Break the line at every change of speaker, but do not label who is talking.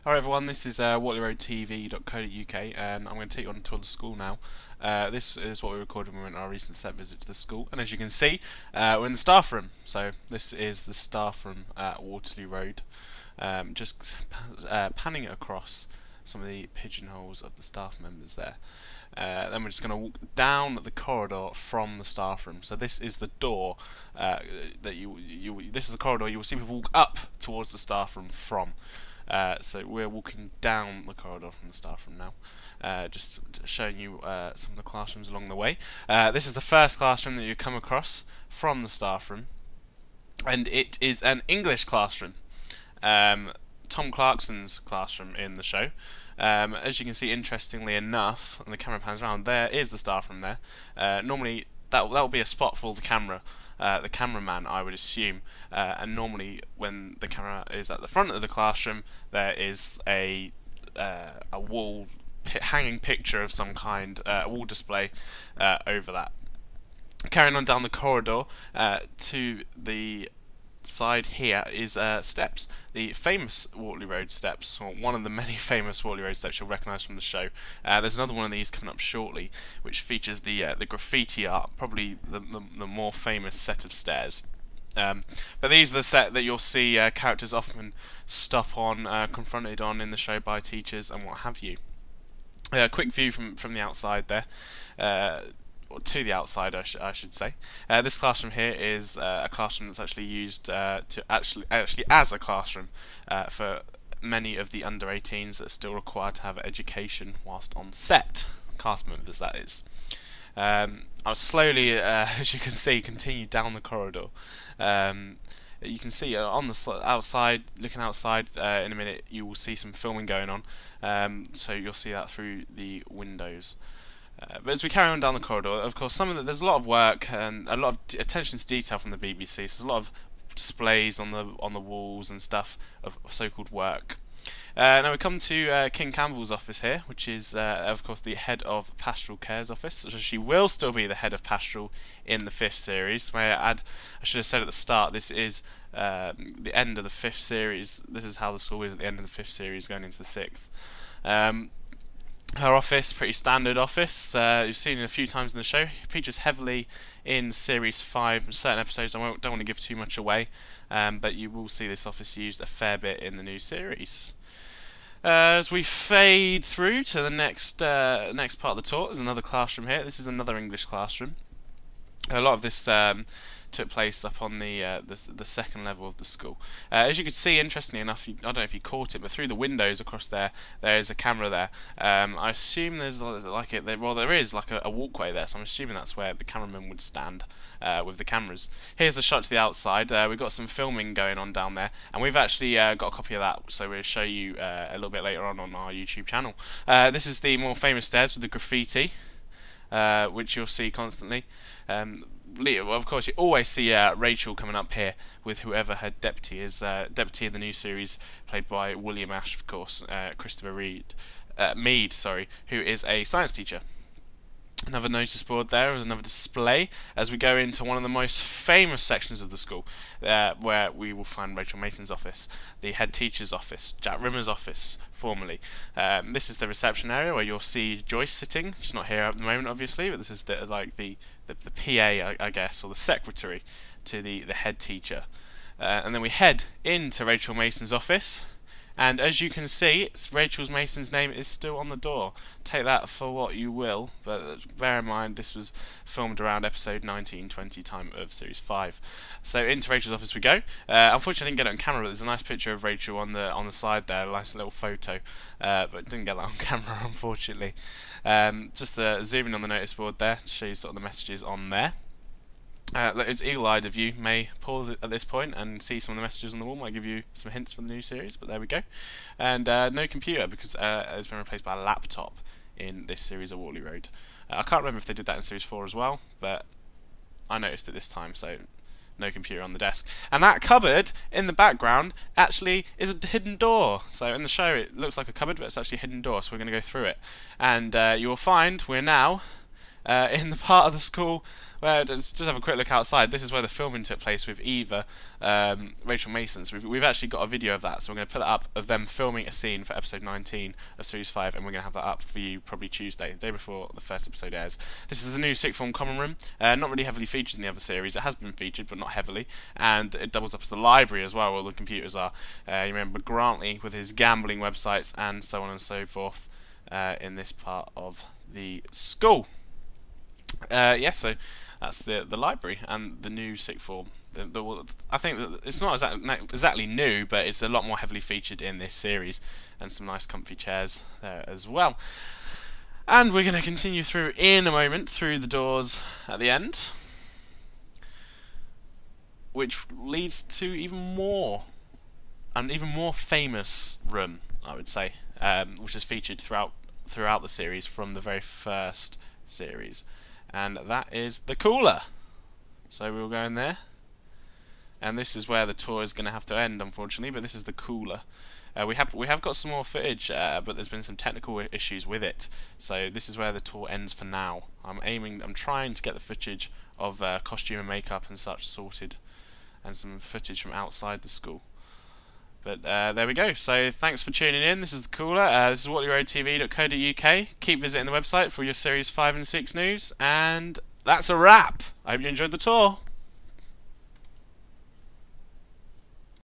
Hi everyone, this is waterlowtv.co.uk and I'm going to take you on a tour of the school now. This is what we recorded when we went on our recent set visit to the school, and as you can see, we're in the staff room. So this is the staff room at Waterloo Road. Just panning it across some of the pigeonholes of the staff members there. Then we're just going to walk down the corridor from the staff room. So this is the door that this is the corridor you will see people walk up towards the staff room from. So we're walking down the corridor from the staff room now, just showing you some of the classrooms along the way. This is the first classroom that you come across from the staff room, and it is an English classroom. Tom Clarkson's classroom in the show. As you can see, interestingly enough, and the camera pans around, there is the staff room there. Normally that will be a spot for the cameraman, I would assume, and normally when the camera is at the front of the classroom, there is a wall hanging picture of some kind, a wall display over that. Carrying on down the corridor to the side here is steps, the famous Waterloo Road steps, or one of the many famous Waterloo Road steps you'll recognise from the show. There's another one of these coming up shortly, which features the graffiti art, probably the more famous set of stairs. But these are the set that you'll see characters often stop on, confronted on in the show by teachers and what have you. Quick view from the outside there. Or to the outside, I should say. This classroom here is a classroom that's actually used to actually as a classroom for many of the under 18s that are still required to have education whilst on set. Cast members, that is. I'll slowly, as you can see, continue down the corridor. You can see on the outside, looking outside, in a minute you will see some filming going on, so you'll see that through the windows. But as we carry on down the corridor, of course, there's a lot of work and a lot of attention to detail from the BBC. So there's a lot of displays on the walls and stuff of so-called work. Now we come to King Campbell's office here, which is, of course, the head of Pastoral Care's office. So she will still be the head of Pastoral in the 5th series. May I add, I should have said at the start, this is the end of the 5th series. This is how the school is at the end of the 5th series, going into the 6th. Her office, pretty standard office. You've seen it a few times in the show. It features heavily in Series 5. Certain episodes I don't want to give too much away, but you will see this office used a fair bit in the new series. As we fade through to the next part of the tour, there's another classroom here. This is another English classroom. A lot of this took place up on the second level of the school. As you can see, interestingly enough, I don't know if you caught it, but through the windows across there is a camera there. I assume there is like a walkway there, so I'm assuming that's where the cameraman would stand with the cameras. Here's the shot to the outside. We've got some filming going on down there, and we've actually got a copy of that, so we'll show you a little bit later on our YouTube channel. This is the more famous stairs with the graffiti, which you'll see constantly. Well, of course, you always see Rachel coming up here with whoever her deputy is. Deputy in the new series, played by William Ash, of course, Christopher Mead, sorry, who is a science teacher. Another notice board there is another display as we go into one of the most famous sections of the school, where we will find Rachel Mason's office, the head teacher's office, Jack Rimmer's office, formerly. This is the reception area where you'll see Joyce sitting. She's not here at the moment, obviously, but this is the PA, I guess, or the secretary to the head teacher. And then we head into Rachel Mason's office. And as you can see, Rachel Mason's name is still on the door. Take that for what you will, but bear in mind this was filmed around episode 19-20 time of series 5. So into Rachel's office we go. Unfortunately I didn't get it on camera, but there's a nice picture of Rachel on the side there, a nice little photo, but didn't get that on camera unfortunately. Just zooming on the notice board there to show you sort of the messages on there. It's eagle-eyed of you may pause it at this point and see some of the messages on the wall. Might give you some hints from the new series, but there we go. And no computer, because it's been replaced by a laptop in this series of Waterloo Road. I can't remember if they did that in series 4 as well, but I noticed it this time, so no computer on the desk. And that cupboard in the background actually is a hidden door. So in the show it looks like a cupboard, but it's actually a hidden door, so we're going to go through it. And you will find we're now in the part of the school where, just have a quick look outside. This is where the filming took place with Eva, Rachel Mason. So we've actually got a video of that, so we're going to put that up of them filming a scene for episode 19 of series 5, and we're going to have that up for you probably Tuesday, the day before the first episode airs. This is a new sixth form common room, not really heavily featured in the other series. It has been featured, but not heavily, and it doubles up as the library as well, where all the computers are. You remember Grantley with his gambling websites and so on and so forth in this part of the school. Yes, so that's the library and the new sixth form. I think that it's not exactly new, but it's a lot more heavily featured in this series, and some nice comfy chairs there as well. And we're going to continue through in a moment through the doors at the end, which leads to an even more famous room, I would say, which is featured throughout the series from the very first series. And that is the cooler. So we'll go in there, and this is where the tour is going to have to end, unfortunately. But this is the cooler. We have got some more footage, but there's been some technical issues with it. So this is where the tour ends for now. I'm trying to get the footage of costume and makeup and such sorted, and some footage from outside the school. But there we go. So thanks for tuning in. This is the cooler. This is waterlootv.co.uk. Keep visiting the website for your series 5 and 6 news. And that's a wrap. I hope you enjoyed the tour.